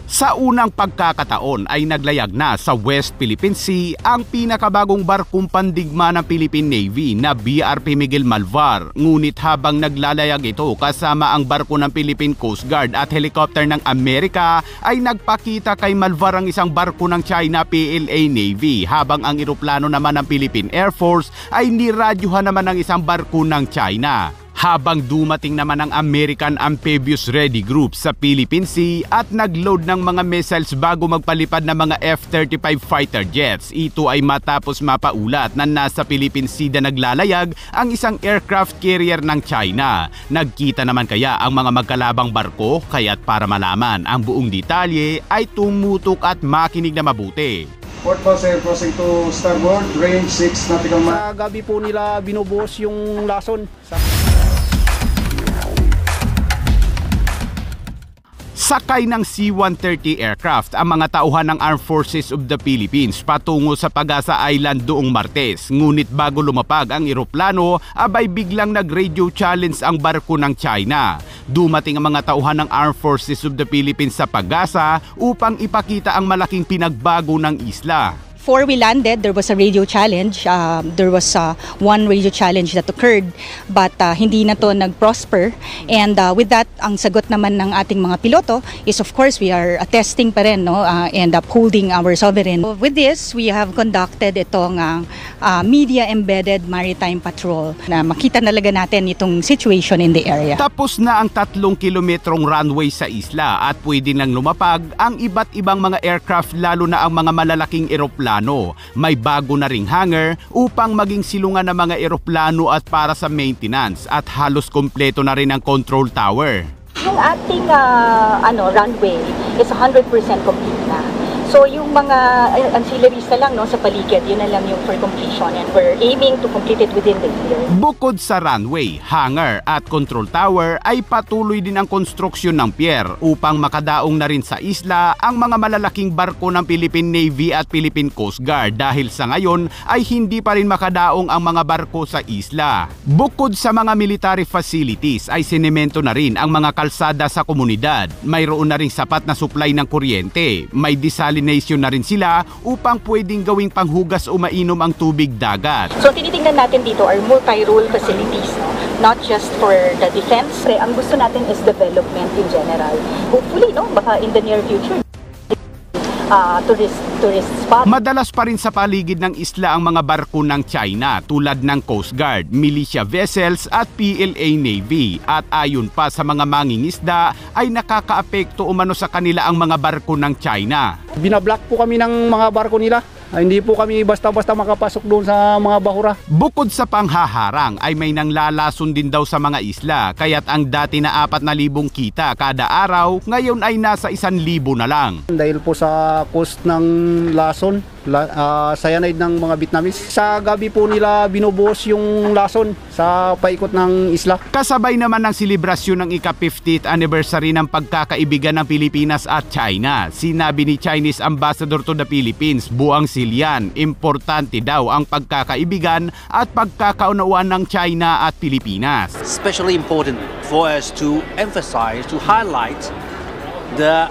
Sa unang pagkakataon ay naglayag na sa West Philippine Sea ang pinakabagong barkong pandigma ng Philippine Navy na BRP Miguel Malvar. Ngunit habang naglalayag ito kasama ang barko ng Philippine Coast Guard at helicopter ng Amerika ay nagpakita kay Malvar ang isang barko ng China PLA Navy, habang ang eroplano naman ng Philippine Air Force ay niradyuhan naman ng isang barko ng China. Habang dumating naman ang American Amphibious Ready Group sa Philippine Sea at nagload ng mga missiles bago magpalipad ng mga F-35 fighter jets. Ito ay matapos mapaulat na nasa Philippine Sea na naglalayag ang isang aircraft carrier ng China. Nagkita naman kaya ang mga magkalabang barko? Kaya't para malaman ang buong detalye ay tumutok at makinig na mabuti. Port Pasay crossing to starboard, range 6 nautical miles. Sa gabi po nila binubuhos yung lason. Sakay ng C-130 aircraft ang mga tauhan ng Armed Forces of the Philippines patungo sa Pag-asa Island doong Martes. Ngunit bago lumapag ang eroplano, abay biglang nag-radio challenge ang barko ng China. Dumating ang mga tauhan ng Armed Forces of the Philippines sa Pag-asa upang ipakita ang malaking pinagbago ng isla. Before we landed, there was a radio challenge. There was one radio challenge that occurred, but hindi na to nag-prosper. And with that, ang sagot naman ng ating mga piloto is, of course, we are testing pa rin, no? And upholding our sovereign. With this, we have conducted itong media-embedded maritime patrol na makita talaga natin itong situation in the area. Tapos na ang 3 kilometrong runway sa isla at pwede nang lumapag ang iba't ibang mga aircraft, lalo na ang mga malalaking eroplano. May bago na ring hangar upang maging silungan ng mga eroplano at para sa maintenance, at halos kompleto na rin ang control tower. Yung ating runway is 100% complete na. So yung mga ancillaries na lang, no, sa paligid, yun na lang yung for completion, and we're aiming to complete it within the year. Bukod sa runway, hangar at control tower ay patuloy din ang konstruksyon ng pier upang makadaong na rin sa isla ang mga malalaking barko ng Philippine Navy at Philippine Coast Guard, dahil sa ngayon ay hindi pa rin makadaong ang mga barko sa isla. Bukod sa mga military facilities ay sinemento na rin ang mga kalsada sa komunidad. Mayroon na ring sapat na supply ng kuryente. May desalination na rin sila upang pwedeng gawing panghugas o mainom ang tubig dagat. So tinitingnan natin dito are multi-role facilities, no? Not just for the defense. Ang gusto natin is development in general. Hopefully, no, baka in the near future, tourist spot. Madalas pa rin sa paligid ng isla ang mga barko ng China tulad ng Coast Guard, militia vessels at PLA Navy, at ayon pa sa mga mangingisda ay nakakaapekto umano sa kanila ang mga barko ng China. Binablock po kami ng mga barko nila. Hindi po kami basta-basta makapasok doon sa mga bahura. Bukod sa panghaharang ay may nanglalason din daw sa mga isla, kaya't ang dati na 4,000 kita kada araw ngayon ay nasa 1,000 na lang. Dahil po sa cost ng lason, cyanide ng mga Vietnamese. Sa gabi po nila binubuhos yung lason sa paikot ng isla. Kasabay naman ng selebrasyon ng ika-50th anniversary ng pagkakaibigan ng Pilipinas at China. Sinabi ni Chinese Ambassador to the Philippines, Buang Silian, importante daw ang pagkakaibigan at pagkakaunawaan ng China at Pilipinas. Especially important for us to emphasize, to highlight the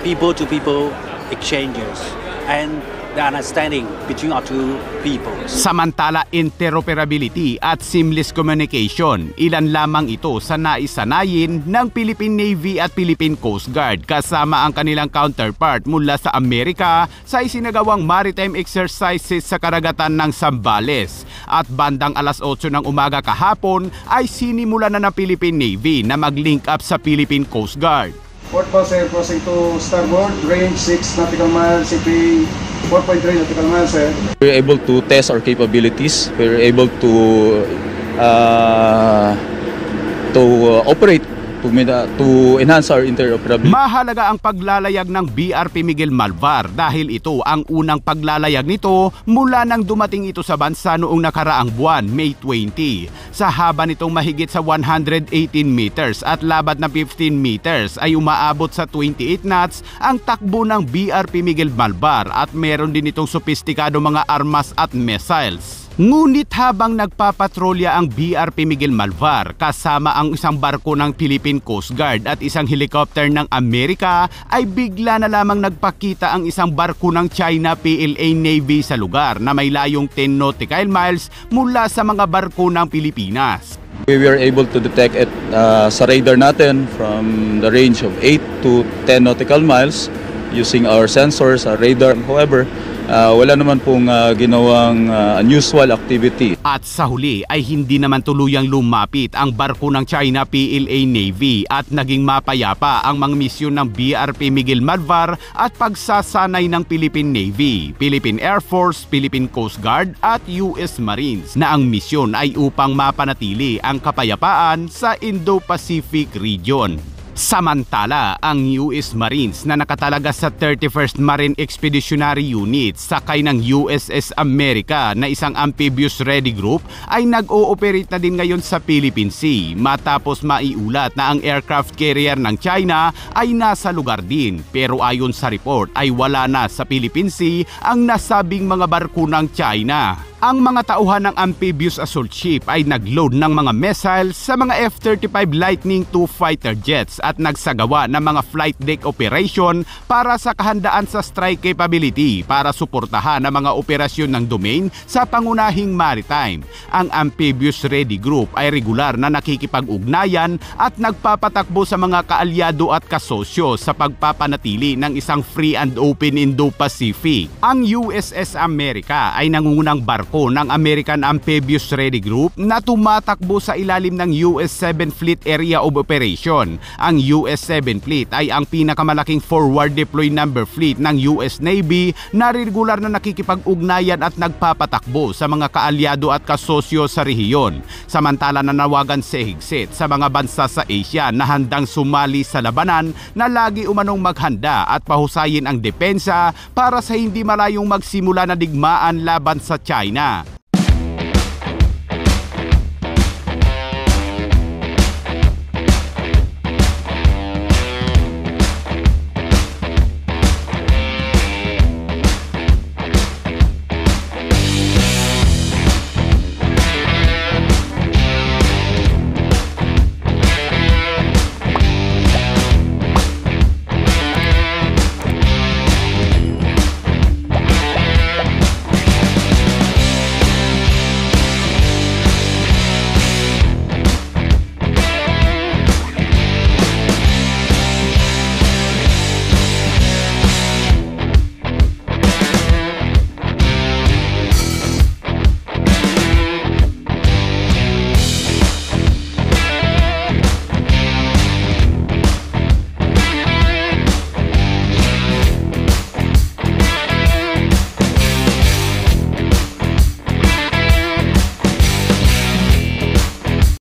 people-to-people exchanges and the understanding between our two peoples. Samantala, interoperability at seamless communication, ilan lamang ito sa naisanayin ng Philippine Navy at Philippine Coast Guard kasama ang kanilang counterpart mula sa Amerika sa isinagawang maritime exercises sa karagatan ng Zambales. At bandang 8:00 ng umaga kahapon ay sinimula na ng Philippine Navy na mag-link up sa Philippine Coast Guard. Port Pasay crossing to starboard, range 6 nautical miles, CP 4.3 nautical miles. We're able to test our capabilities. We're able to operate to enhance our interoperability. Mahalaga ang paglalayag ng BRP Miguel Malvar dahil ito ang unang paglalayag nito mula nang dumating ito sa bansa noong nakaraang buwan, May 20. Sa haba nitong mahigit sa 118 meters at labad na 15 meters ay umaabot sa 28 knots ang takbo ng BRP Miguel Malvar, at meron din itong sopistikado mga armas at missiles. Ngunit habang nagpapatrolya ang BRP Miguel Malvar kasama ang isang barko ng Philippine Coast Guard at isang helicopter ng Amerika, ay bigla na lamang nagpakita ang isang barko ng China PLA Navy sa lugar na may layong 10 nautical miles mula sa mga barko ng Pilipinas. We were able to detect it sa radar natin from the range of 8 to 10 nautical miles using our sensors, our radar. However, wala naman pong ginawang unusual activity. At sa huli ay hindi naman tuluyang lumapit ang barko ng China PLA Navy at naging mapayapa ang mga misyon ng BRP Miguel Malvar at pagsasanay ng Philippine Navy, Philippine Air Force, Philippine Coast Guard at US Marines na ang misyon ay upang mapanatili ang kapayapaan sa Indo-Pacific region. Samantala, ang US Marines na nakatalaga sa 31st Marine Expeditionary Unit sakay ng USS America na isang amphibious ready group ay nag-ooperate na din ngayon sa Philippine Sea matapos maiulat na ang aircraft carrier ng China ay nasa lugar din, pero ayon sa report ay wala na sa Philippine Sea ang nasabing mga barko ng China. Ang mga tauhan ng amphibious assault ship ay nagload ng mga missiles sa mga F-35 Lightning II fighter jets at nagsagawa ng mga flight deck operation para sa kahandaan sa strike capability para suportahan ang mga operasyon ng domain sa pangunahing maritime. Ang Amphibious Ready Group ay regular na nakikipag-ugnayan at nagpapatakbo sa mga kaalyado at kasosyo sa pagpapanatili ng isang free and open Indo-Pacific. Ang USS America ay nangungunang barko ng American Amphibious Ready Group na tumatakbo sa ilalim ng US 7 Fleet Area of Operation. Ang US 7 Fleet ay ang pinakamalaking forward deploy number fleet ng US Navy na regular na nakikipag-ugnayan at nagpapatakbo sa mga kaalyado at kasosyo sa rehiyon. Samantala nanawagan si higsit sa mga bansa sa Asia na handang sumali sa labanan na lagi umanong maghanda at pahusayin ang depensa para sa hindi malayong magsimula na digmaan laban sa China.